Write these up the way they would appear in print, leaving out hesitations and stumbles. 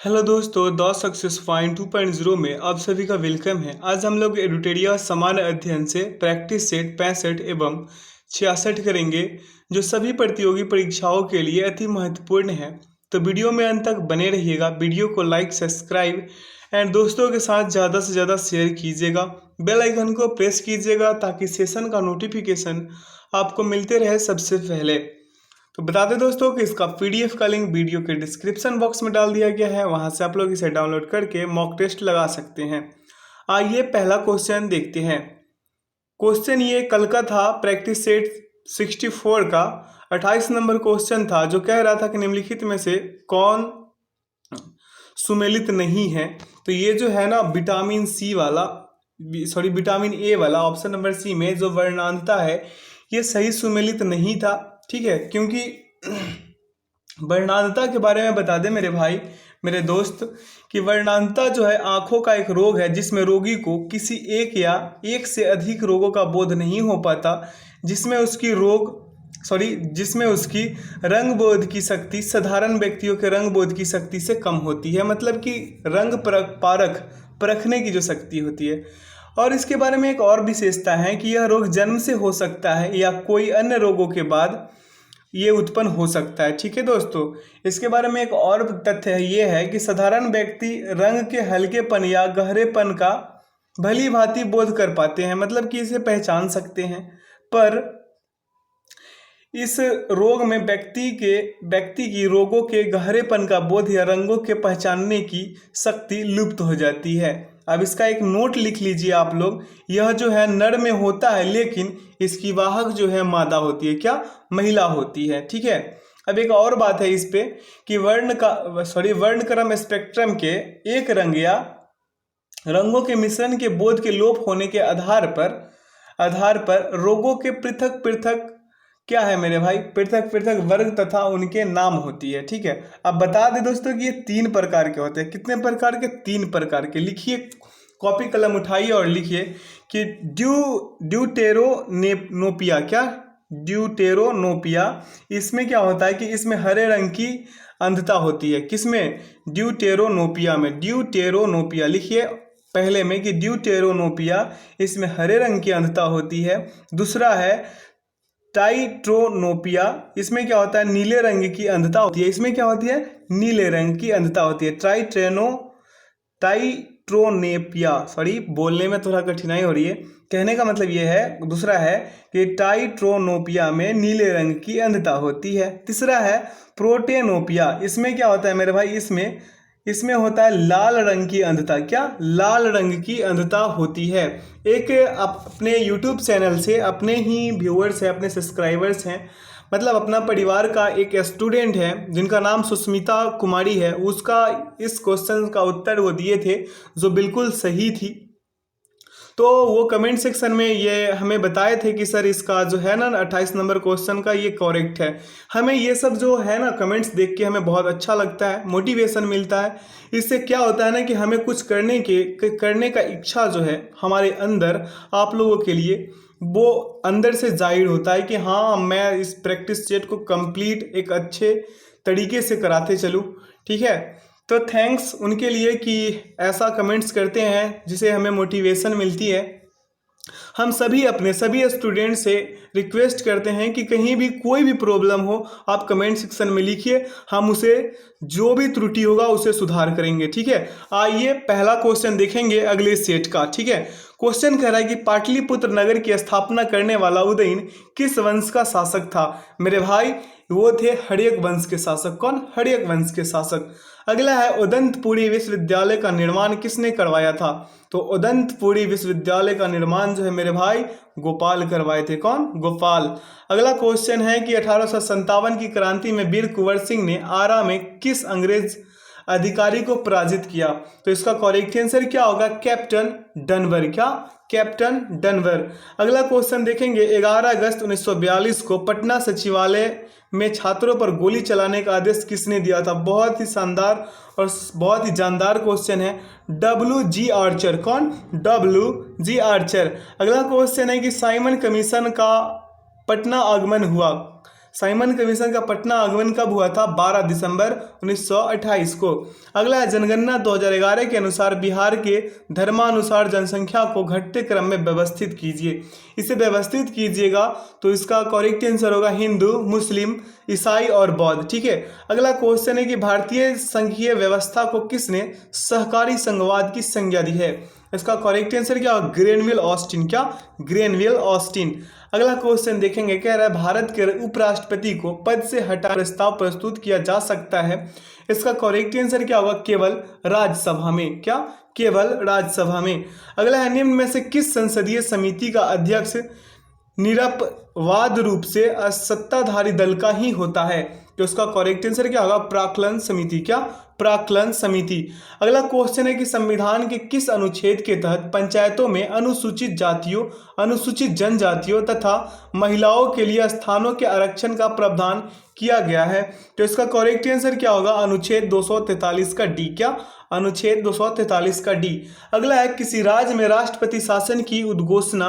Hello दोस्तों, the success find 2.0 में आप सभी का वेलकम है। आज हम लोग एडुटेरिया सामान्य अध्ययन से प्रैक्टिस सेट 65 एवं 66 करेंगे, जो सभी प्रतियोगी परीक्षाओं के लिए अति महत्वपूर्ण है। तो वीडियो में अंत तक बने रहिएगा। वीडियो को लाइक, सब्सक्राइब एंड दोस्तों के साथ ज़्यादा से ज़्यादा शेयर कीजिएगा। बेल आइकन को प्रेस कीजिएगा ताकि सेशन का नोटिफिकेशन आपको मिलते रहे सबसे पहले। तो बता दें दोस्तों कि इसका पीडीएफ का लिंक वीडियो के डिस्क्रिप्शन बॉक्स में डाल दिया गया है, वहां से आप लोग इसे डाउनलोड करके मॉक टेस्ट लगा सकते हैं। आइए पहला क्वेश्चन देखते हैं। क्वेश्चन ये कल का था, प्रैक्टिस सेट 64 का 28 नंबर क्वेश्चन था, जो कह रहा था कि निम्नलिखित में से कौन सुमेलित नहीं है। तो ये जो है ना विटामिन सी वाला, विटामिन ए वाला ऑप्शन नंबर सी में जो वर्णांतता है ये सही सुमेलित नहीं था। ठीक है, क्योंकि वर्णांतता के बारे में बता दें मेरे भाई मेरे दोस्त कि वर्णांतता जो है आंखों का एक रोग है जिसमें रोगी को किसी एक या एक से अधिक रोगों का बोध नहीं हो पाता, जिसमें उसकी रंग बोध की शक्ति साधारण व्यक्तियों के रंग बोध की शक्ति से कम होती है। मतलब कि रंग परखने की जो शक्ति होती है। और इसके बारे में एक और विशेषता है कि यह रोग जन्म से हो सकता है या कोई अन्य रोगों के बाद ये उत्पन्न हो सकता है। ठीक है दोस्तों, इसके बारे में एक और तथ्य ये है कि साधारण व्यक्ति रंग के हल्केपन या गहरेपन का भली भांति बोध कर पाते हैं, मतलब कि इसे पहचान सकते हैं। पर इस रोग में व्यक्ति की रोगों के गहरेपन का बोध या रंगों के पहचानने की शक्ति लुप्त हो जाती है। अब इसका एक नोट लिख लीजिए आप लोग। यह जो है नर में होता है, लेकिन इसकी वाहक जो है मादा होती है, क्या महिला होती है। ठीक है, अब एक और बात है इस पे कि वर्णक्रम स्पेक्ट्रम के एक रंग या रंगों के मिश्रण के बोध के लोप होने के आधार पर रोगों के पृथक पृथक क्या है मेरे भाई, पृथक पृथक वर्ग तथा उनके नाम होती है। ठीक है, अब बता दें दोस्तों कि ये 3 प्रकार के होते हैं। कितने प्रकार के? 3 प्रकार के। लिखिए, कॉपी कलम उठाइए और लिखिए कि ड्यूटेरोनोपिया। क्या? ड्यूटेरोनोपिया। इसमें क्या होता है कि इसमें हरे रंग की अंधता होती है। किसमें? ड्यूटेरोनोपिया में। ड्यूटेरोनोपिया लिखिए पहले में कि ड्यूटेरोनोपिया, इसमें हरे रंग की अंधता होती है। दूसरा है टाइट्रोनोपिया, इसमें क्या होता है? नीले रंग की अंधता होती है। इसमें क्या होती है? नीले रंग की अंधता होती है। टाइट्रोनेपिया, सॉरी बोलने में थोड़ा कठिनाई हो रही है, कहने का मतलब ये है। दूसरा है कि टाइट्रोनोपिया में नीले रंग की अंधता होती है। तीसरा है प्रोटेनोपिया। इसमें क्या होता है मेरे भाई? इसमें होता है लाल रंग की अंधता। क्या? लाल रंग की अंधता होती है। एक अपने YouTube चैनल से अपने ही व्यूअर्स हैं, अपने सब्सक्राइबर्स हैं, मतलब अपना परिवार का एक स्टूडेंट है जिनका नाम सुस्मिता कुमारी है, उसका इस क्वेश्चन का उत्तर वो दिए थे जो बिल्कुल सही थी। तो वो कमेंट सेक्शन में ये हमें बताए थे कि सर इसका जो है ना 28 नंबर क्वेश्चन का ये करेक्ट है। हमें ये सब जो है ना कमेंट्स देख के हमें बहुत अच्छा लगता है, मोटिवेशन मिलता है। इससे क्या होता है ना कि हमें कुछ करने का इच्छा जो है हमारे अंदर आप लोगों के लिए, वो अंदर से जाहिर होता है कि हाँ मैं इस प्रैक्टिस सेट को कंप्लीट एक अच्छे तरीके से कराते चलूँ। ठीक है, तो थैंक्स उनके लिए कि ऐसा कमेंट्स करते हैं जिसे हमें मोटिवेशन मिलती है। हम सभी स्टूडेंट से रिक्वेस्ट करते हैं कि कहीं भी कोई भी प्रॉब्लम हो आप कमेंट सेक्शन में लिखिए, हम उसे जो भी त्रुटि होगा उसे सुधार करेंगे। ठीक है, आइए पहला क्वेश्चन देखेंगे अगले सेट का। ठीक है, क्वेश्चन कह रहा है कि पाटलिपुत्र नगर की स्थापना करने वाला उदयन किस वंश का शासक था? मेरे भाई वो थे हर्यक वंश के शासक। कौन? हर्यक वंश के शासक। अगला है उदंतपुरी विश्वविद्यालय का निर्माण किसने करवाया था? तो उदंतपुरी विश्वविद्यालय का निर्माण जो है मेरे भाई गोपाल करवाए थे। कौन? गोपाल। अगला क्वेश्चन है कि 1857 की क्रांति में वीर कुंवर सिंह ने आरा में किस अंग्रेज अधिकारी को पराजित किया? तो इसका करेक्ट आंसर क्या होगा? कैप्टन डनवर। क्या? कैप्टन डनवर। अगला क्वेश्चन देखेंगे, 11 अगस्त 1942 को पटना सचिवालय में छात्रों पर गोली चलाने का आदेश किसने दिया था? बहुत ही शानदार और बहुत ही जानदार क्वेश्चन है, WG आर्चर। कौन? WG Archer. अगला क्वेश्चन है कि साइमन कमीशन का पटना आगमन हुआ साइमन कमीशन का पटना आगमन कब हुआ था? 12 दिसंबर 1928 को। अगला है जनगणना 2011 के अनुसार बिहार के धर्मानुसार जनसंख्या को घटते क्रम में व्यवस्थित कीजिए। इसे व्यवस्थित कीजिएगा तो इसका करेक्ट आंसर होगा हिंदू, मुस्लिम, ईसाई और बौद्ध। ठीक है। अगला क्वेश्चन है कि भारतीय संघीय व्यवस्था को किसने सहकारी संघवाद की संज्ञा दी है? इसका करेक्ट आंसर क्या होगा? Granville Austin. क्या? Granville Austin. अगला क्वेश्चन देखेंगे, कह रहा है भारत के उपराष्ट्रपति को पद से हटा प्रस्ताव प्रस्तुत किया जा सकता है। इसका करेक्ट आंसर क्या होगा? केवल राज्यसभा में। क्या? केवल राज्यसभा में। अगला है निम्न में से किस संसदीय समिति का अध्यक्ष निरपवाद रूप से सत्ताधारी दल का ही होता है? तो उसका करेक्ट आंसर क्या होगा? प्राक्कलन समिति। क्या? प्राक्कलन समिति। अगला क्वेश्चन है कि संविधान के किस अनुच्छेद के तहत पंचायतों में अनुसूचित जातियों, अनुसूचित जनजातियों तथा महिलाओं के लिए स्थानों के आरक्षण का प्रावधान किया गया है? तो इसका करेक्ट आंसर क्या होगा? अनुच्छेद 243 का डी। क्या? अनुच्छेद 243 का डी। अगला है किसी राज्य में राष्ट्रपति शासन की उद्घोषणा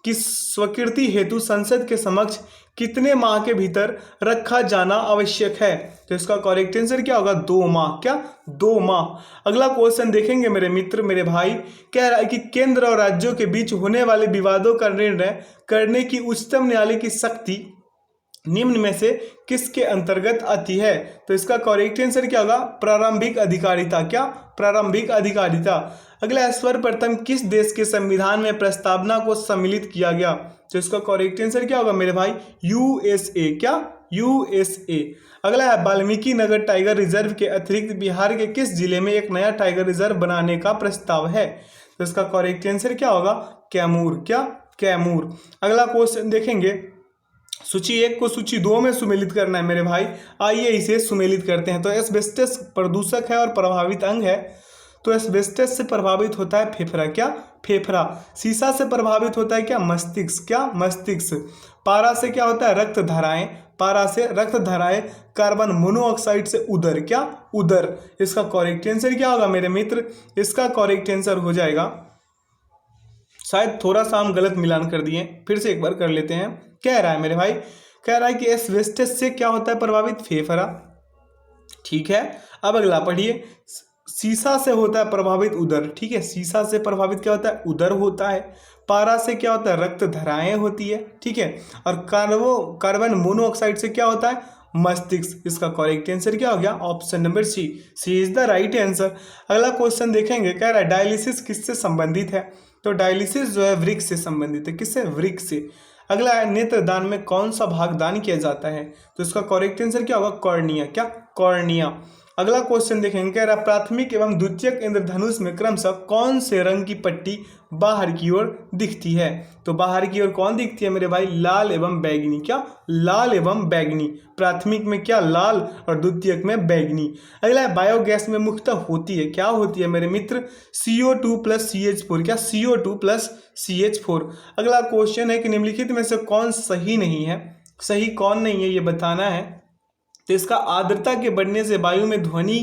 की स्वीकृति हेतु संसद के समक्ष कितने माह के भीतर रखा जाना आवश्यक है? तो इसका करेक्ट आंसर क्या होगा? 2 माह। क्या? 2 माह। अगला क्वेश्चन देखेंगे मेरे मित्र, मेरे भाई, कह रहा है कि केंद्र और राज्यों के बीच होने वाले विवादों का निर्णय करने की उच्चतम न्यायालय की शक्ति निम्न में से किसके अंतर्गत आती है? तो इसका करेक्ट आंसर क्या होगा? प्रारंभिक अधिकारिता। क्या? प्रारंभिक अधिकारिता। अगला, सर्वप्रथम किस देश के संविधान में प्रस्तावना को सम्मिलित किया गया? तो इसका करेक्ट आंसर क्या होगा मेरे भाई? यूएसए। क्या? यूएसए। अगला है वाल्मीकि नगर टाइगर रिजर्व के अतिरिक्त बिहार के किस जिले में एक नया टाइगर रिजर्व बनाने का प्रस्ताव है? तो इसका करेक्ट आंसर क्या होगा? कैमूर। क्या? कैमूर। अगला क्वेश्चन देखेंगे, सूची 1 को सूची 2 में सुमेलित करना है मेरे भाई। आइए इसे सुमेलित करते हैं। तो एस्बेस्टस प्रदूषक है और प्रभावित अंग है। तो एस्बेस्टस से प्रभावित होता है फेफड़ा। क्या? फेफड़ा। शीशा से प्रभावित होता है क्या? मस्तिष्क। क्या? मस्तिष्क। पारा से क्या होता है? रक्त धाराएं। पारा से रक्त धाराएं। कार्बन मोनोऑक्साइड से उदर। क्या? उदर। इसका करेक्ट आंसर क्या होगा मेरे मित्र? इसका करेक्ट आंसर हो जाएगा, शायद थोड़ा सा हम गलत मिलान कर दिए, फिर से एक बार कर लेते हैं। कह रहा है मेरे भाई, कह रहा है कि एस्बेस्टस से क्या होता है प्रभावित? फेफड़ा। ठीक है। अब अगला पढ़िए, शीशा से होता है प्रभावित उदर। ठीक है, शीशा से प्रभावित क्या होता है? उदर होता है। पारा से क्या होता है? रक्त धाराएं होती है। ठीक है। और कार्बन मोनोऑक्साइड से क्या होता है? मस्तिष्क। इसका करेक्ट आंसर क्या हो गया? Option number C. C is the right answer. अगला क्वेश्चन देखेंगे, कह रहा है डायलिसिस किससे संबंधित है? तो डायलिसिस जो है वृक्क से संबंधित है। किससे? वृक्क से। अगला है नेत्रदान में कौन सा भाग दान किया जाता है? तो इसका करेक्ट आंसर क्या होगा? कॉर्निया। क्या? कॉर्निया। अगला क्वेश्चन देखेंगे, कह रहा प्राथमिक एवं द्वितीयक इंद्रधनुष में क्रमशः कौन से रंग की पट्टी बाहर की ओर दिखती है? तो बाहर की ओर कौन दिखती है मेरे भाई? लाल एवं बैगनी। क्या? लाल एवं बैगनी। प्राथमिक में क्या? लाल और द्वितीयक में बैगनी। अगला है बायोगैस में मुख्यतः होती है, क्या होती है मेरे मित्र? CO2 plus CH4। क्या? CO2 plus CH4। अगला क्वेश्चन है कि निम्नलिखित में से कौन सही नहीं है? सही कौन नहीं है ये बताना है। तो इसका आर्द्रता के बढ़ने से वायु में ध्वनि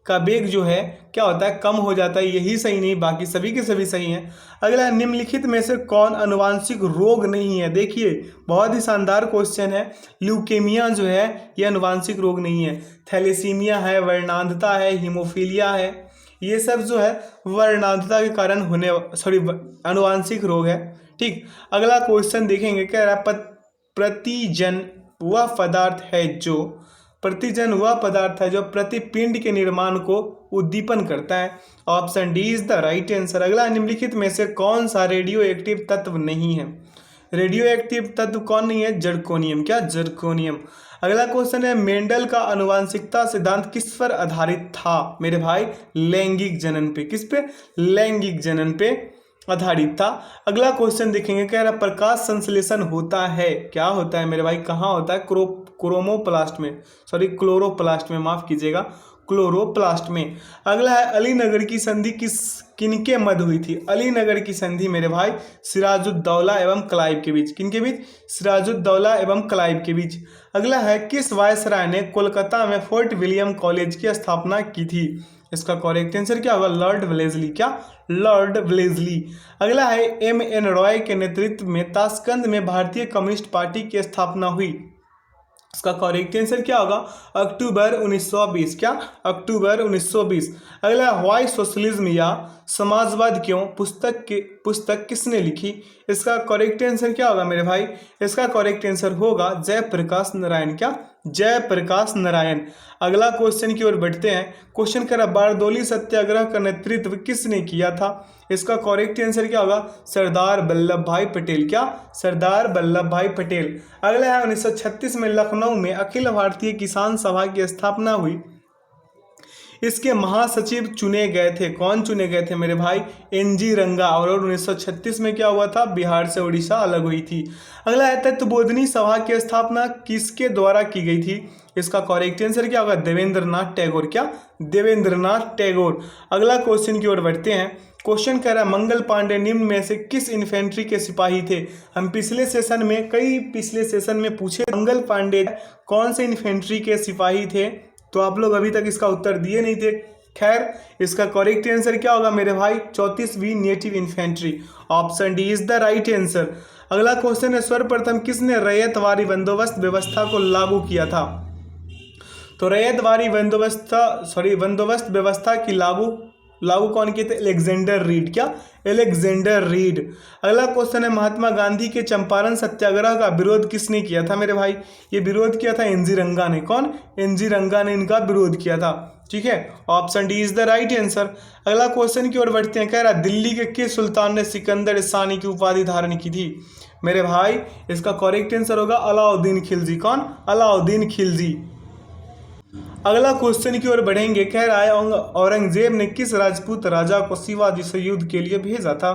का वेग जो है क्या होता है? कम हो जाता है। यही सही नहीं, बाकी सभी के सभी सही हैं। अगला, निम्नलिखित में से कौन अनुवांशिक रोग नहीं है? देखिए बहुत ही शानदार क्वेश्चन है। ल्यूकेमिया जो है ये अनुवांशिक रोग नहीं है। थैलेसीमिया है, वर्णांधता है, हीमोफीलिया है, ये सब जो है वर्णांधता के कारण होने अनुवांशिक रोग है। ठीक। अगला क्वेश्चन देखेंगे, कह रहा है प्रतिजन वह पदार्थ है जो प्रतिजन वह पदार्थ है जो प्रतिपिंड के निर्माण को उद्दीपन करता है। Option D is the right answer. अगला, निम्नलिखित में से कौन सा रेडियो एक्टिव तत्व नहीं है? रेडियो एक्टिव तत्व कौन नहीं है? जर्कोनियम। क्या? जर्कोनियम। अगला क्वेश्चन है, मेंडल का आनुवंशिकता सिद्धांत किस पर आधारित था मेरे भाई? लैंगिक जनन पे। किस पे? लैंगिक जनन पे आधारित था। अगला क्वेश्चन देखेंगे, कह रहा प्रकाश संश्लेषण होता है, क्या होता है मेरे भाई? कहाँ होता है? क्रोमोप्लास्ट में, सॉरी क्लोरोप्लास्ट में, माफ कीजिएगा, क्लोरोप्लास्ट में। अगला है, अलीनगर की संधि किनके मध्य हुई थी? अलीनगर की संधि मेरे भाई सिराजुद्दौला एवं क्लाइव के बीच। किनके बीच? सिराजुद्दौला एवं क्लाइव के बीच। अगला है, किस वायसराय ने कोलकाता में फोर्ट विलियम कॉलेज की स्थापना की थी? इसका करेक्ट आंसर क्या होगा? Lord Wellesley. क्या? Lord Wellesley. अगला है, M.N. रॉय के नेतृत्व में ताशकंद में भारतीय कम्युनिस्ट पार्टी की स्थापना हुई। इसका करेक्ट आंसर क्या होगा? अक्टूबर 1920। क्या? अक्टूबर 1920। अगला, व्हाई सोशलिज्म या समाजवाद क्यों पुस्तक किसने लिखी? इसका करेक्ट आंसर क्या होगा मेरे भाई? इसका करेक्ट आंसर होगा जयप्रकाश नारायण। क्या? जयप्रकाश नारायण। अगला क्वेश्चन की ओर बढ़ते हैं। क्वेश्चन कह रहा बारडोली सत्याग्रह का नेतृत्व किसने किया था? इसका करेक्ट आंसर क्या होगा? सरदार वल्लभ भाई पटेल। क्या? सरदार वल्लभ भाई पटेल। अगला है 1936 में लखनऊ में अखिल भारतीय किसान सभा की स्थापना हुई। इसके महासचिव चुने गए थे। कौन चुने गए थे मेरे भाई? एनजी रंगा। और 1936 में क्या हुआ था? बिहार से उड़ीसा अलग हुई थी। अगला है तत्वबोधिनी सभा की स्थापना किसके द्वारा की गई थी? इसका करेक्ट आंसर क्या होगा? देवेंद्रनाथ टैगोर। क्या? देवेंद्रनाथ टैगोर। अगला क्वेश्चन की ओर बढ़ते हैं। क्वेश्चन कह रहा है मंगल पांडे निम्न में से किस इन्फेंट्री के सिपाही थे? हम पिछले सेशन में पूछे मंगल पांडे कौन से इन्फेंट्री के सिपाही थे, तो आप लोग अभी तक इसका उत्तर दिए नहीं थे। खैर, इसका करेक्ट आंसर क्या होगा मेरे भाई? 34वीं native infantry. Option D is the right answer. अगला क्वेश्चन है सर्वप्रथम किसने रैयतवारी बंदोबस्त व्यवस्था को लागू किया था? तो रैयतवारी बंदोबस्त व्यवस्था की लागू कौन किए थे? Alexander Reed. क्या? Alexander Reed. अगला क्वेश्चन है महात्मा गांधी के चंपारण सत्याग्रह का विरोध किसने किया था मेरे भाई? ये विरोध किया था एनजी रंगा ने। कौन? एनजी रंगा ने इनका विरोध किया था। ठीक है, option D is the right answer. अगला क्वेश्चन की ओर बढ़ते हैं। कह रहा दिल्ली के किस सुल्तान ने सिकंदर सानी की उपाधि धारण की थी? मेरे भाई इसका करेक्ट आंसर होगा अलाउद्दीन खिलजी। कौन? अलाउद्दीन खिलजी। अगला क्वेश्चन की ओर बढ़ेंगे। कह रहा है औरंगजेब ने किस राजपूत राजा को शिवाजी से युद्ध के लिए भेजा था?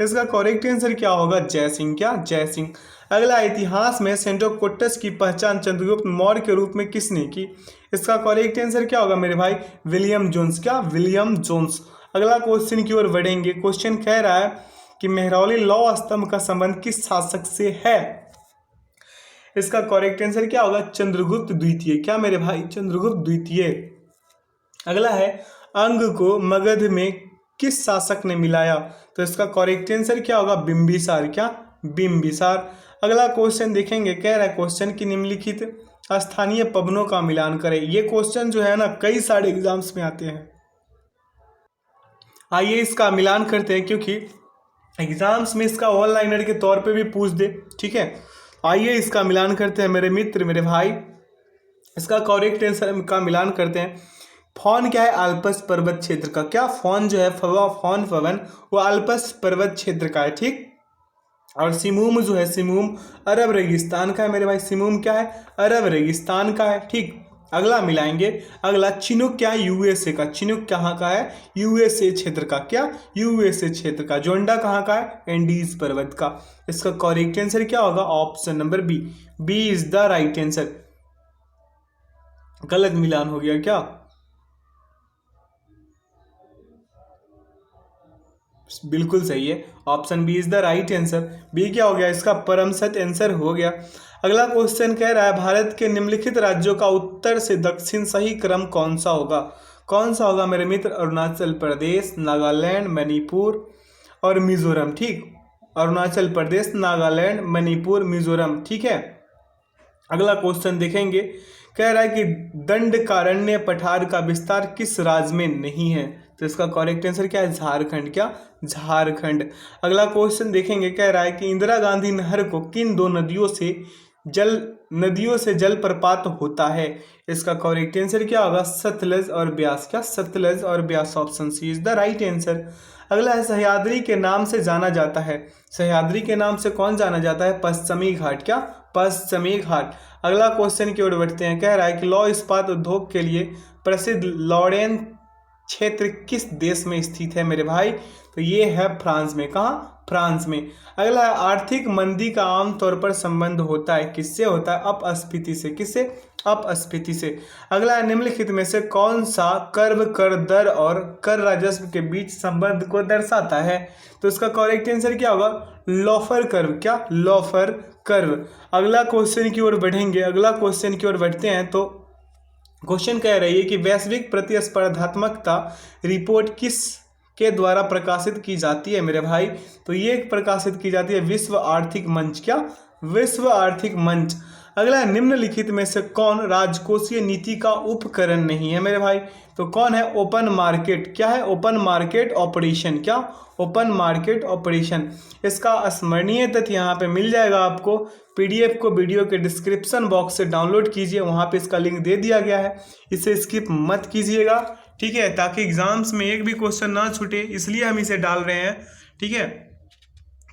इसका करेक्ट आंसर क्या होगा? जय सिंह। क्या? जय सिंह। अगला, इतिहास में सेंटोकोट्टस की पहचान चंद्रगुप्त मौर्य के रूप में किसने की? इसका करेक्ट आंसर क्या होगा मेरे भाई? William Jones. क्या? William Jones. अगला क्वेश्चन की ओर बढ़ेंगे। क्वेश्चन कह रहा है कि मेहरौली लौह स्तंभ का संबंध किस शासक से है? इसका करेक्ट आंसर क्या होगा? चंद्रगुप्त द्वितीय। क्या मेरे भाई? चंद्रगुप्त द्वितीय। अगला है अंग को मगध में किस शासक ने मिलाया? तो इसका करेक्ट आंसर क्या होगा? बिंबिसार। क्या? बिंबिसार। अगला क्वेश्चन देखेंगे। कह रहा है क्वेश्चन की निम्नलिखित स्थानीय पवनों का मिलान करें। ये क्वेश्चन जो है ना कई सारे एग्जाम्स में आते हैं। आइए इसका मिलान करते हैं, क्योंकि एग्जाम्स में इसका वन लाइनर के तौर पे भी पूछ दे। ठीक है, आइए इसका मिलान करते हैं मेरे मित्र, मेरे भाई। इसका करेक्ट आंसर का मिलान करते हैं। फौन क्या है? अल्पस पर्वत क्षेत्र का। क्या? फौन जो है फौन पवन वो अल्पस पर्वत क्षेत्र का है। ठीक। और सिमूम जो है सिमूम अरब रेगिस्तान का है मेरे भाई। सिमूम क्या है? अरब रेगिस्तान का है। ठीक। अगला मिलाएंगे। अगला चिनुक क्या है? यूएसए का। चिनुक कहाँ का है? यूएसए क्षेत्र का। क्या? यूएसए क्षेत्र का। जोंडा कहाँ का है? एंडीज पर्वत का। इसका करेक्ट आंसर क्या होगा? Option number B. B is the right answer. गलत मिलान हो गया क्या? बिल्कुल सही है, option B is the right answer. B क्या हो गया? इसका परम सत्य आंसर हो गया। अगला क्वेश्चन कह रहा है भारत के निम्नलिखित राज्यों का उत्तर से दक्षिण सही क्रम कौन सा होगा? कौन सा होगा मेरे मित्र? अरुणाचल प्रदेश, नागालैंड, मणिपुर और मिजोरम। ठीक। अरुणाचल प्रदेश, नागालैंड, मणिपुर, मिजोरम। ठीक है। अगला क्वेश्चन देखेंगे। कह रहा है कि दंडकारण्य पठार का विस्तार किस राज्य में नहीं है? तो इसका करेक्ट आंसर क्या है? झारखंड। क्या? झारखंड। अगला क्वेश्चन देखेंगे। कह रहा है कि इंदिरा गांधी नहर को किन दो नदियों से जल प्रपात होता है? इसका करेक्ट आंसर क्या होगा? सतलज और ब्यास। क्या? सतलज और Beas. Option C is the right answer. अगला है सह्याद्री के नाम से जाना जाता है। सह्याद्री के नाम से कौन जाना जाता है? पश्चिमी घाट। क्या? पश्चिमी घाट। अगला क्वेश्चन की ओर बढ़ते हैं। कह रहा है कि लौह इस्पात उद्योग के लिए प्रसिद्ध लॉरेन क्षेत्र किस देश में स्थित है मेरे भाई? तो ये है फ्रांस में। कहाँ? फ्रांस में। अगला है आर्थिक मंदी का आमतौर पर संबंध होता है किससे होता है? अपस्फीति से। किससे? अपस्फीति से। अगला है निम्नलिखित में से कौन सा कर्व कर दर और कर राजस्व के बीच संबंध को दर्शाता है? तो इसका करेक्ट आंसर क्या होगा? लॉफर कर्व। क्या? लॉफर कर्व। अगला क्वेश्चन की ओर बढ़ेंगे। अगला क्वेश्चन की ओर बढ़ते हैं तो क्वेश्चन कह रही है कि वैश्विक प्रतिस्पर्धात्मकता रिपोर्ट किस के द्वारा प्रकाशित की जाती है मेरे भाई? तो ये प्रकाशित की जाती है विश्व आर्थिक मंच। क्या? विश्व आर्थिक मंच। अगला है, निम्नलिखित में से कौन राजकोषीय नीति का उपकरण नहीं है मेरे भाई? तो कौन है? Open market. क्या है? Open market operation. क्या? Open market operation. इसका स्मरणीय तथ्य यहाँ पे मिल जाएगा आपको। पीडीएफ को वीडियो के डिस्क्रिप्शन बॉक्स से डाउनलोड कीजिए, वहाँ पे इसका लिंक दे दिया गया है, इसे स्किप मत कीजिएगा, ठीक है, ताकि एग्जाम्स में एक भी क्वेश्चन ना छूटे, इसलिए हम इसे डाल रहे हैं, ठीक है।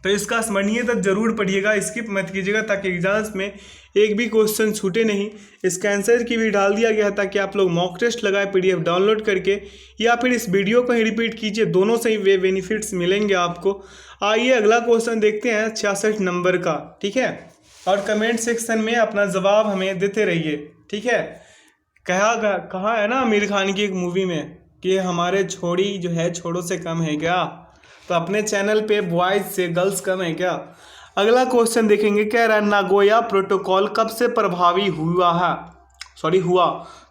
तो इसका स्मरणीय तक जरूर पढ़िएगा, स्किप मत कीजिएगा, ताकि एग्जाम्स में एक भी क्वेश्चन छूटे नहीं। इसका आंसर की भी डाल दिया गया ताकि आप लोग मॉक टेस्ट लगाए पीडीएफ डाउनलोड करके, या फिर इस वीडियो को ही रिपीट कीजिए, दोनों से ही वे बेनिफिट्स मिलेंगे आपको। आइए अगला क्वेश्चन देखते हैं 66 नंबर का, ठीक है। और कमेंट सेक्शन में अपना जवाब हमें देते रहिए, ठीक है। कहा है ना आमिर खान की एक मूवी में कि हमारे छोड़ी जो है छोड़ों से कम है क्या, तो अपने चैनल पे बॉयज से गर्ल्स कम है क्या। अगला क्वेश्चन देखेंगे, कह रहा है नागोया प्रोटोकॉल कब से प्रभावी हुआ।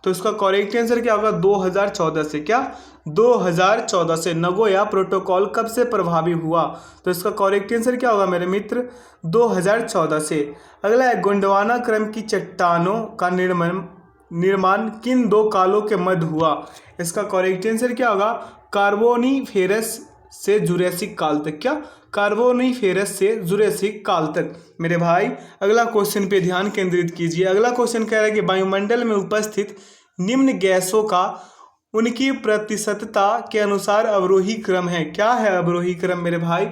तो इसका करेक्ट आंसर क्या होगा? 2014 से। क्या? 2014 से नागोया प्रोटोकॉल कब से प्रभावी हुआ? तो इसका करेक्ट आंसर क्या होगा मेरे मित्र? 2014 से। अगला है, गोंडवाना क्रम की चट्टानों का निर्माण किन दो कालों के मध्य हुआ? इसका करेक्ट आंसर क्या होगा? कार्बोनिफेरस से जुरेसिक काल तक। क्या? कार्बोनिफेरस से जुरेसिक काल तक। मेरे भाई अगला क्वेश्चन पे ध्यान केंद्रित कीजिए। अगला क्वेश्चन कह रहा है कि वायुमंडल में उपस्थित निम्न गैसों का उनकी प्रतिशतता के अनुसार अवरोही क्रम है। क्या है अवरोही क्रम मेरे भाई?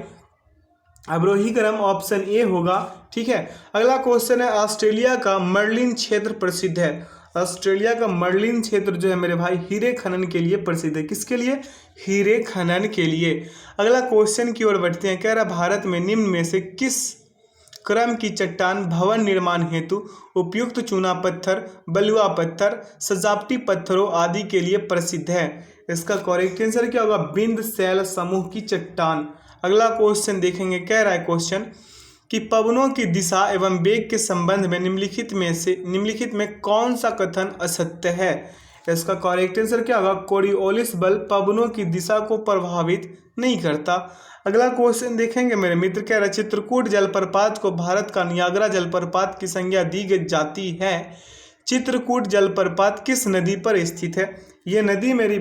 अवरोही क्रम ऑप्शन ए होगा, ठीक है। अगला क्वेश्चन है, ऑस्ट्रेलिया का मर्लिन क्षेत्र प्रसिद्ध है। ऑस्ट्रेलिया का मर्लिन क्षेत्र जो है मेरे भाई हीरे खनन के लिए प्रसिद्ध है। किसके लिए? हीरे खनन के लिए। अगला क्वेश्चन की ओर बढ़ते हैं, कह रहा भारत में निम्न में से किस क्रम की चट्टान भवन निर्माण हेतु उपयुक्त चूना पत्थर, बलुआ पत्थर, सजावटी पत्थरों आदि के लिए प्रसिद्ध है? इसका करेक्ट आंसर क्या होगा? बिंद शैल समूह की चट्टान। अगला क्वेश्चन देखेंगे, कह रहा है क्वेश्चन कि पवनों की दिशा एवं वेग के संबंध में निम्नलिखित में कौन सा कथन असत्य है? इसका करेक्ट आंसर क्या होगा? कोरियोलिस बल पवनों की दिशा को प्रभावित नहीं करता। अगला क्वेश्चन देखेंगे मेरे मित्र, कह रहा है चित्रकूट जलप्रपात को भारत का नियाग्रा जलप्रपात की संज्ञा दी जाती है। चित्रकूट जलप्रपात किस नदी पर स्थित है? यह नदी मेरे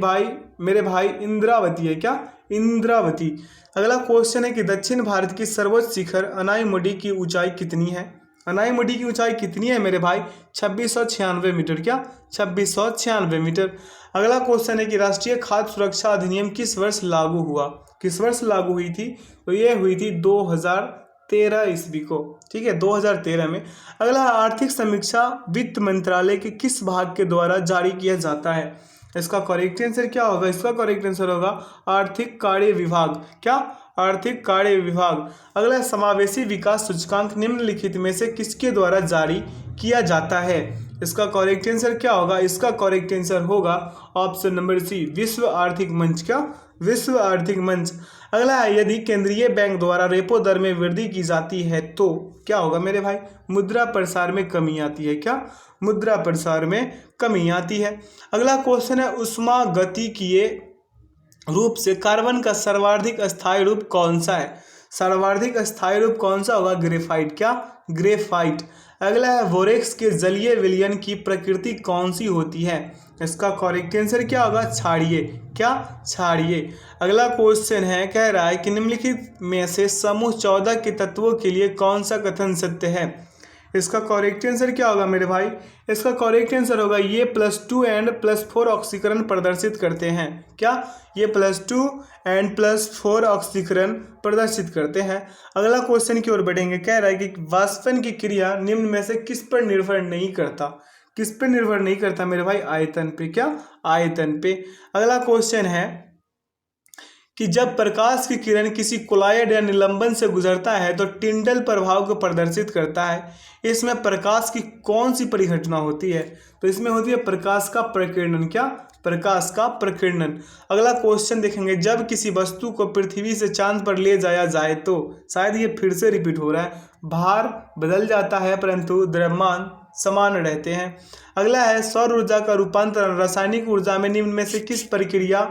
भाई इंद्रावती है। क्या? इंद्रावती। अगला क्वेश्चन है कि दक्षिण भारत की सर्वोच्च शिखर अनाईमुडी की ऊंचाई कितनी है? अनाईमुडी की ऊंचाई कितनी है मेरे भाई? 2696 मीटर। क्या? 2696 मीटर। अगला क्वेश्चन है कि राष्ट्रीय खाद्य सुरक्षा अधिनियम किस वर्ष लागू हुआ? किस वर्ष लागू हुई थी? तो ये हुई थी 2013 ईस्वी को, ठीक है, 2013 में। अगला आर्थिक समीक्षा वित्त मंत्रालय के किस भाग के द्वारा जारी किया जाता है? इसका करेक्ट आंसर क्या होगा? इसका करेक्ट आंसर होगा आर्थिक कार्य विभाग। क्या? आर्थिक कार्य विभाग। अगला समावेशी विकास सूचकांक निम्नलिखित में से किसके द्वारा जारी किया जाता है? इसका करेक्ट आंसर क्या होगा? इसका करेक्ट आंसर होगा ऑप्शन नंबर सी, विश्व आर्थिक मंच। क्या? विश्व आर्थिक मंच। अगला है, यदि केंद्रीय बैंक द्वारा रेपो दर में वृद्धि की जाती है तो क्या होगा मेरे भाई? मुद्रा प्रसार में कमी आती है। क्या? मुद्रा प्रसार में कमी आती है। अगला क्वेश्चन है, उष्मागतिकीय रूप से कार्बन का सर्वाधिक स्थायी रूप कौन सा है? सर्वाधिक स्थायी रूप कौन सा होगा? ग्रेफाइट। क्या? ग्रेफाइट। अगला है, बोरेक्स के जलीय विलयन की प्रकृति कौन सी होती है? इसका करेक्ट आंसर क्या होगा? क्षारीय। क्या? क्षारीय। अगला क्वेश्चन है, कह रहा है कि निम्नलिखित में से समूह 14 के तत्वों के लिए कौन सा कथन सत्य है? इसका करेक्ट आंसर क्या होगा मेरे भाई? इसका करेक्ट आंसर होगा ये +2 और +4 ऑक्सीकरण प्रदर्शित करते हैं। क्या? ये +2 और +4 ऑक्सीकरण प्रदर्शित करते हैं। अगला क्वेश्चन की ओर बढ़ेंगे, कह रहा है कि वाष्पन की क्रिया निम्न में से किस पर निर्भर नहीं करता? किस पर निर्भर नहीं करता मेरे भाई? आयतन पे। क्या? आयतन पे। अगला क्वेश्चन है कि जब प्रकाश की किरण किसी कोलायड या निलंबन से गुजरता है तो टिंडल प्रभाव को प्रदर्शित करता है। इसमें प्रकाश की कौन सी परिघटना होती है? तो इसमें होती है प्रकाश का प्रकीर्णन। क्या? प्रकाश का प्रकीर्णन। अगला क्वेश्चन देखेंगे, जब किसी वस्तु को पृथ्वी से चांद पर ले जाया जाए तो, शायद ये फिर से रिपीट हो रहा है, भार बदल जाता है परंतु द्रव्यमान समान रहते हैं। अगला है, सौर ऊर्जा का रूपांतरण रासायनिक ऊर्जा में निम्न में से किस प्रक्रिया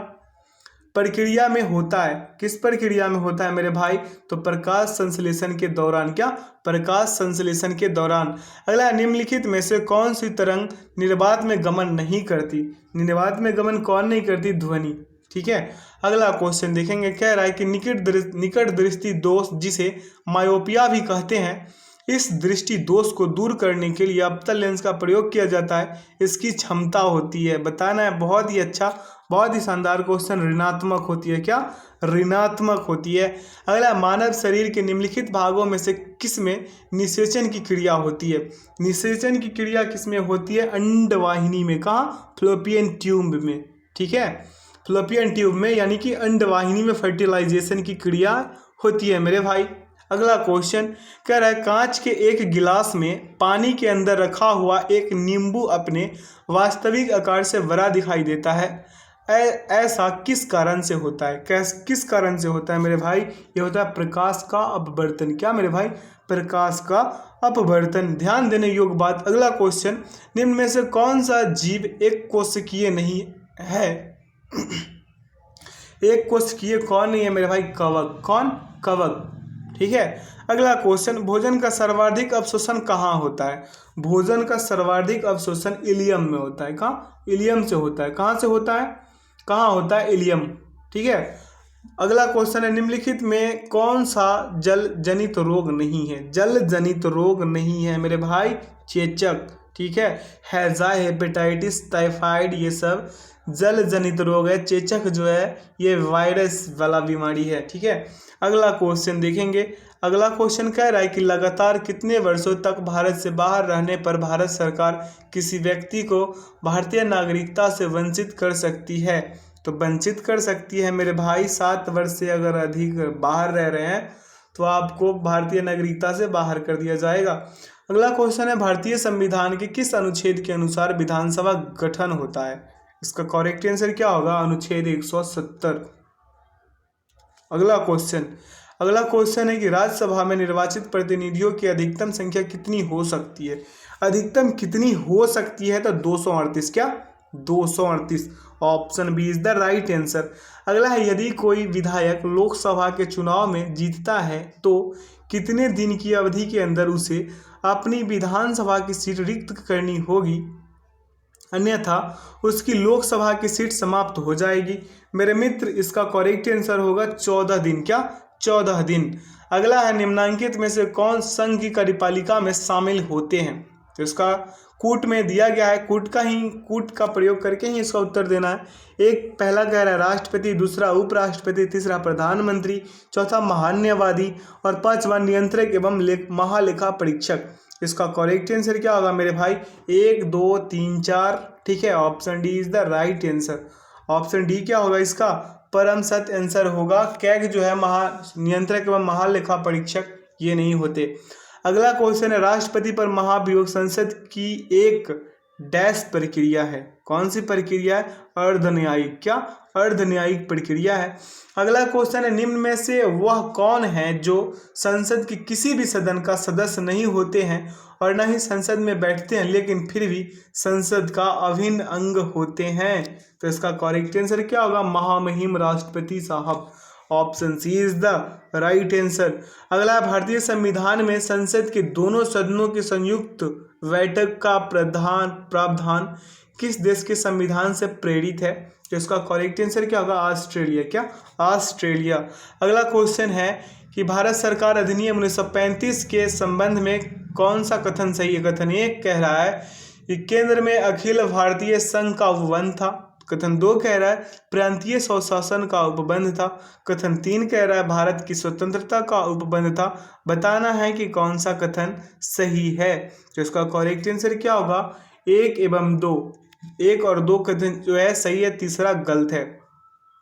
प्रक्रिया में होता है। किस प्रक्रिया में होता है मेरे भाई? तो प्रकाश संश्लेषण के दौरान। क्या? प्रकाश संश्लेषण के दौरान। अगला, निम्नलिखित में से कौन सी तरंग निर्वात में गमन नहीं करती? निर्वात में गमन कौन नहीं करती? ध्वनि। ठीक है। अगला क्वेश्चन देखेंगे, कह रहा है कि निकट दृष्टि दोष, जिसे मायोपिया भी कहते हैं, इस दृष्टि दोष को दूर करने के लिए अवतल लेंस का प्रयोग किया जाता है। इसकी क्षमता होती है, बताना है। बहुत ही अच्छा, बहुत ही शानदार क्वेश्चन। ऋणात्मक होती है। क्या? ऋणात्मक होती है। अगला, मानव शरीर के निम्नलिखित भागों में से किस में निषेचन की क्रिया होती है? निषेचन की क्रिया किस में होती है? अंडवाहिनी में। कहाँ? फ्लोपियन ट्यूब में। ठीक है, फ्लोपियन ट्यूब में, यानी कि अंडवाहिनी में फर्टिलाइजेशन की क्रिया होती है मेरे भाई। अगला क्वेश्चन कह रहा है, कांच के एक गिलास में पानी के अंदर रखा हुआ एक नींबू अपने वास्तविक आकार से बड़ा दिखाई देता है। ऐसा किस कारण से होता है? किस कारण से होता है मेरे भाई? ये होता है प्रकाश का अपवर्तन। क्या मेरे भाई? प्रकाश का अपवर्तन। ध्यान देने योग्य बात। अगला क्वेश्चन, निम्न में से कौन सा जीव एक कोशिकीय नहीं है? एक कोशिकीय कौन नहीं है मेरे भाई? कवक। कौन? कवक। ठीक है। अगला क्वेश्चन, भोजन का सर्वाधिक अवशोषण कहाँ होता है? भोजन का सर्वाधिक अवशोषण इलियम में होता है। कहाँ? इलियम से होता है। कहाँ से होता है? कहाँ होता है? इलियम। ठीक है। अगला क्वेश्चन है, निम्नलिखित में कौन सा जल जनित रोग नहीं है? जल जनित रोग नहीं है मेरे भाई? चेचक। ठीक है, हैजा, हेपेटाइटिस, टाइफाइड, ये सब जल जनित रोग है। चेचक जो है ये वायरस वाला बीमारी है। ठीक है। अगला क्वेश्चन देखेंगे। अगला क्वेश्चन कह रहा है कि लगातार कितने वर्षों तक भारत से बाहर रहने पर भारत सरकार किसी व्यक्ति को भारतीय नागरिकता से वंचित कर सकती है? तो वंचित कर सकती है मेरे भाई 7 वर्ष से अगर अधिक बाहर रह रहे हैं तो आपको भारतीय नागरिकता से बाहर कर दिया जाएगा। अगला क्वेश्चन है, भारतीय संविधान के किस अनुच्छेद के अनुसार विधानसभा गठन होता है? इसका करेक्ट आंसर क्या होगा? अनुच्छेद 170। अगला क्वेश्चन है कि राज्यसभा में निर्वाचित प्रतिनिधियों की अधिकतम संख्या कितनी हो सकती है? अधिकतम कितनी हो सकती है? तो 238। क्या? 238। Option B is the right answer. अगला है, यदि कोई विधायक लोकसभा के चुनाव में जीतता है तो कितने दिन की अवधि के अंदर उसे अपनी विधानसभा की सीट रिक्त करनी होगी, अन्यथा उसकी लोकसभा की सीट समाप्त हो जाएगी? मेरे मित्र, इसका करेक्ट आंसर होगा 14 दिन। क्या? 14 दिन। अगला है, निम्नांकित में से कौन संघ की कार्यपालिका में शामिल होते हैं? तो इसका कूट में दिया गया है, कूट का प्रयोग करके ही इसका उत्तर देना है। एक पहला कह रहा है राष्ट्रपति, दूसरा उपराष्ट्रपति, तीसरा प्रधानमंत्री, चौथा महान्यायवादी और पांचवा नियंत्रक एवं महालेखा परीक्षक। इसका करेक्ट आंसर क्या होगा मेरे भाई? 1 2 3 4। ठीक है, option D is the right answer. Option D क्या होगा इसका? परम सत्य आंसर होगा। कैग जो है नियंत्रक एवं महालेखा परीक्षक, ये नहीं होते। अगला क्वेश्चन है, राष्ट्रपति पर महाभियोग संसद की एक डैश प्रक्रिया है। कौन सी प्रक्रिया है? अर्धन्यायिक। क्या? अर्धन्यायिक प्रक्रिया है। अगला क्वेश्चन है, निम्न में से वह कौन है जो संसद के किसी भी सदन का सदस्य नहीं होते हैं और न ही संसद में बैठते हैं लेकिन फिर भी संसद का अभिन्न अंग होते हैं? तो इसका करेक्ट आंसर क्या होगा? महामहिम राष्ट्रपति साहब। Option C is the right answer. अगला, भारतीय संविधान में संसद के दोनों सदनों की संयुक्त बैठक का प्रावधान किस देश के संविधान से प्रेरित है? तो इसका करेक्ट आंसर क्या होगा? ऑस्ट्रेलिया। क्या? ऑस्ट्रेलिया। अगला क्वेश्चन है कि भारत सरकार अधिनियम 1935 के संबंध में कौन सा कथन सही है? कथन 1 कह रहा है कि केंद्र में अखिल भारतीय संघ का उपबंध था। कथन 2 कह रहा है प्रांतीय स्वशासन का उपबंध था। कथन 3 कह रहा है भारत की स्वतंत्रता का उपबंध था। बताना है कि कौन सा कथन सही है। तो इसका करेक्ट आंसर क्या होगा? 1 एवं 2। 1 और 2 कथन जो है सही है, तीसरा गलत है।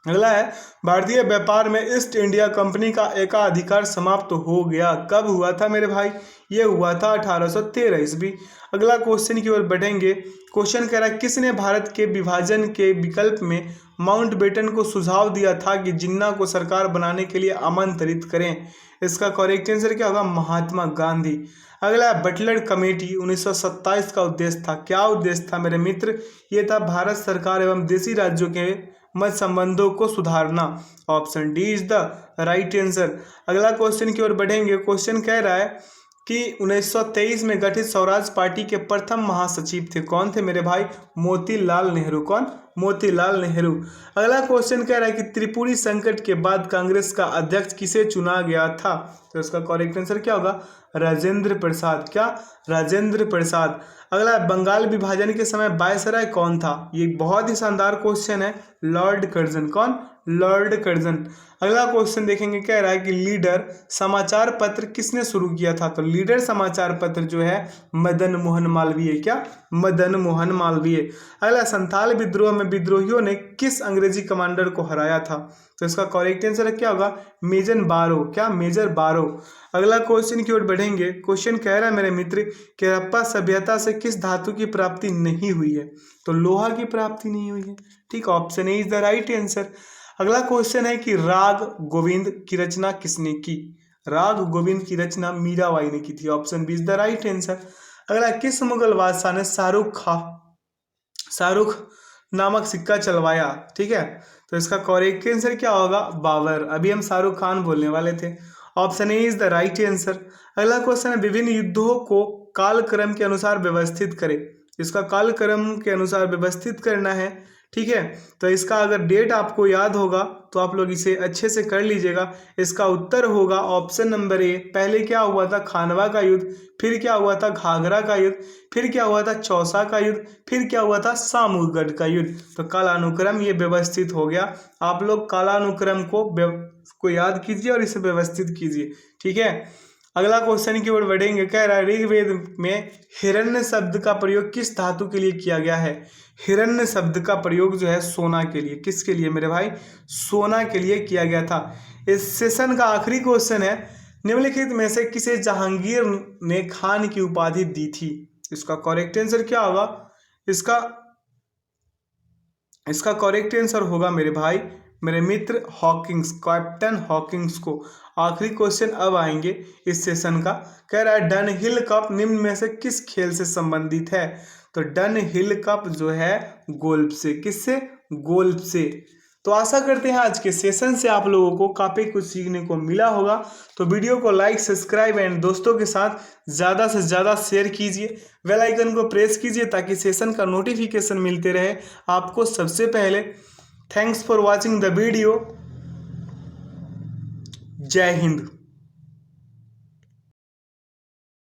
अगला है, भारतीय व्यापार में ईस्ट इंडिया कंपनी का एकाधिकार समाप्त हो गया। कब हुआ था मेरे भाई? ये हुआ था 1813 ईस्वी। अगला क्वेश्चन की ओर बढ़ेंगे। क्वेश्चन कह रहा है, किसने भारत के विभाजन के विकल्प में माउंटबेटन को सुझाव दिया था कि जिन्ना को सरकार बनाने के लिए आमंत्रित करें? इसका करेक्ट आंसर क्या होगा? महात्मा गांधी। अगला, बटलर कमेटी 1927 का उद्देश्य था। क्या उद्देश्य था मेरे मित्र? ये था भारत सरकार एवं देशी राज्यों के मत संबंधों को सुधारना। Option D is the right answer. अगला क्वेश्चन की ओर बढ़ेंगे। क्वेश्चन कह रहा है कि 1923 में गठित स्वराज पार्टी के प्रथम महासचिव थे। कौन थे मेरे भाई? मोतीलाल नेहरू। कौन? मोतीलाल नेहरू। अगला क्वेश्चन कह रहा है कि त्रिपुरी संकट के बाद कांग्रेस का अध्यक्ष किसे चुना गया था? तो इसका करेक्ट आंसर क्या होगा? राजेंद्र प्रसाद। क्या? राजेंद्र प्रसाद। अगला, बंगाल विभाजन के समय वायसराय कौन था? ये बहुत ही शानदार क्वेश्चन है, लॉर्ड कर्जन। कौन? Lord Curzon. अगला क्वेश्चन देखेंगे, कह रहा है कि लीडर समाचार पत्र किसने शुरू किया था? तो लीडर समाचार पत्र जो है मदन मोहन मालवीय। क्या? मदन मोहन मालवीय। अगला, संथाल विद्रोह में विद्रोहियों ने किस अंग्रेजी कमांडर को हराया था? तो इसका करेक्ट आंसर क्या होगा? मेजर बारो। क्या? मेजर बारो। अगला क्वेश्चन की ओर बढ़ेंगे। क्वेश्चन कह रहा है मेरे मित्र कि हड़प्पा सभ्यता से किस धातु की प्राप्ति नहीं हुई है? तो लोहा की प्राप्ति नहीं हुई है। ठीक, option A is the right answer. अगला क्वेश्चन है कि राग गोविंद की रचना किसने की? राग गोविंद की रचना मीराबाई ने की थी। Option B is the right answer. अगला, किस मुगल बादशाह ने शाहरुख नामक सिक्का चलवाया? ठीक है, तो इसका करेक्ट आंसर क्या होगा? बाबर। अभी हम शाहरुख खान बोलने वाले थे। Option A is the right answer. अगला क्वेश्चन है, विभिन्न युद्धों को कालक्रम के अनुसार व्यवस्थित करें। इसका कालक्रम के अनुसार व्यवस्थित करना है। ठीक है, तो इसका अगर डेट आपको याद होगा तो आप लोग इसे अच्छे से कर लीजिएगा। इसका उत्तर होगा ऑप्शन नंबर ए। पहले क्या हुआ था? खानवा का युद्ध, फिर क्या हुआ था? घाघरा का युद्ध, फिर क्या हुआ था? चौसा का युद्ध, फिर क्या हुआ था? सामूगढ़ का युद्ध। तो कालानुक्रम ये व्यवस्थित हो गया। आप लोग कालानुक्रम को याद कीजिए और इसे व्यवस्थित कीजिए। ठीक है, अगला क्वेश्चन की ओर बढ़ेंगे। कह रहा है ऋग्वेद में हिरण्य शब्द का प्रयोग किस धातु के लिए किया गया है? हिरण्य शब्द का प्रयोग जो है सोना के लिए। किसके लिए मेरे भाई? सोना के लिए किया गया था। इस सेशन का आखिरी क्वेश्चन है, निम्नलिखित में से किसे जहांगीर ने खान की उपाधि दी थी? इसका करेक्ट आंसर क्या होगा? इसका करेक्ट आंसर होगा मेरे भाई, मेरे मित्र, हॉकिंस, कैप्टन हॉकिंस को। आखिरी क्वेश्चन अब आएंगे इस सेशन का। कह रहा है डन हिल कप निम्न में से किस खेल से संबंधित है? तो डन हिल कप जो है गोल्फ से। किससे? गोल्फ से। तो आशा करते हैं आज के सेशन से आप लोगों को काफ़ी कुछ सीखने को मिला होगा। तो वीडियो को लाइक, सब्सक्राइब एंड दोस्तों के साथ ज़्यादा से ज़्यादा शेयर कीजिए। बेल आइकन को प्रेस कीजिए ताकि सेशन का नोटिफिकेशन मिलते रहे आपको सबसे पहले। Thanks for watching the video. जय हिंद।